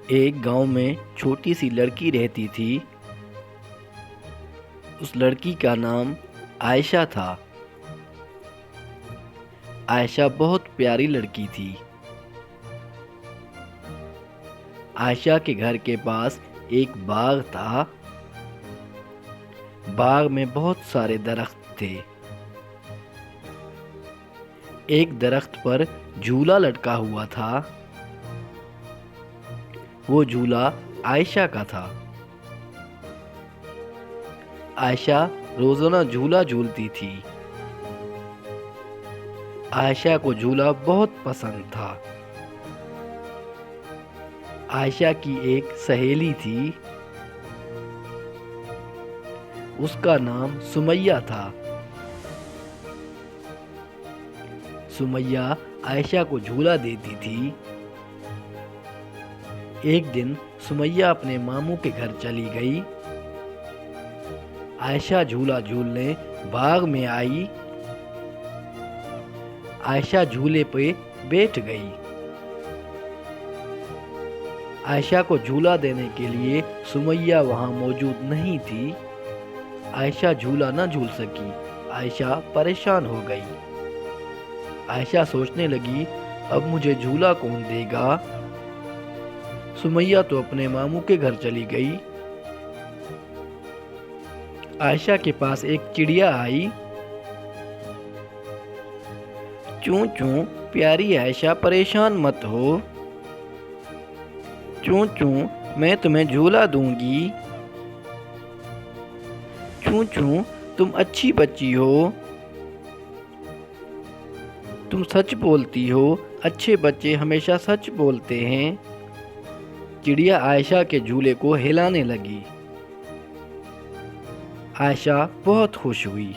ایک گاؤں میں چھوٹی سی لڑکی رہتی تھی۔ اس لڑکی کا نام عائشہ تھا۔ عائشہ بہت پیاری لڑکی تھی۔ عائشہ کے گھر کے پاس ایک باغ تھا۔ باغ میں بہت سارے درخت تھے۔ ایک درخت پر جھولا لٹکا ہوا تھا۔ وہ جھولا عائشہ کا تھا۔ عائشہ روزانہ جھولا جھولتی تھی۔ عائشہ کو جھولا بہت پسند تھا۔ عائشہ کی ایک سہیلی تھی۔ اس کا نام سمیہ تھا۔ سمیہ عائشہ کو جھولا دیتی تھی۔ ایک دن سمیہ اپنے ماموں کے گھر چلی گئی۔ عائشہ جھولا جھولنے باغ میں آئی۔ عائشہ جھولے پہ بیٹھ گئی۔ عائشہ کو جھولا دینے کے لیے سمیہ وہاں موجود نہیں تھی۔ عائشہ جھولا نہ جھول سکی۔ عائشہ پریشان ہو گئی۔ عائشہ سوچنے لگی، اب مجھے جھولا کون دے گا؟ سمیہ تو اپنے ماموں کے گھر چلی گئی۔ عائشہ کے پاس ایک چڑیا آئی۔ چوں چوں پیاری عائشہ، پریشان مت ہو۔ چوں چوں میں تمہیں جھولا دوں گی۔ چوں چوں تم اچھی بچی ہو۔ تم سچ بولتی ہو۔ اچھے بچے ہمیشہ سچ بولتے ہیں۔ چڑیا عائشہ کے جھولے کو ہلانے لگی۔ عائشہ بہت خوش ہوئی۔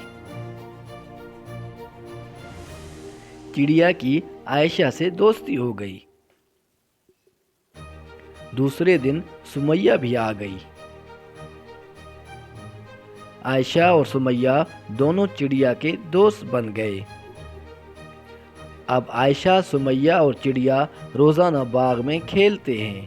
چڑیا کی عائشہ سے دوستی ہو گئی۔ دوسرے دن سمیہ بھی آ گئی۔ عائشہ اور سمیہ دونوں چڑیا کے دوست بن گئے۔ اب عائشہ، سمیہ اور چڑیا روزانہ باغ میں کھیلتے ہیں۔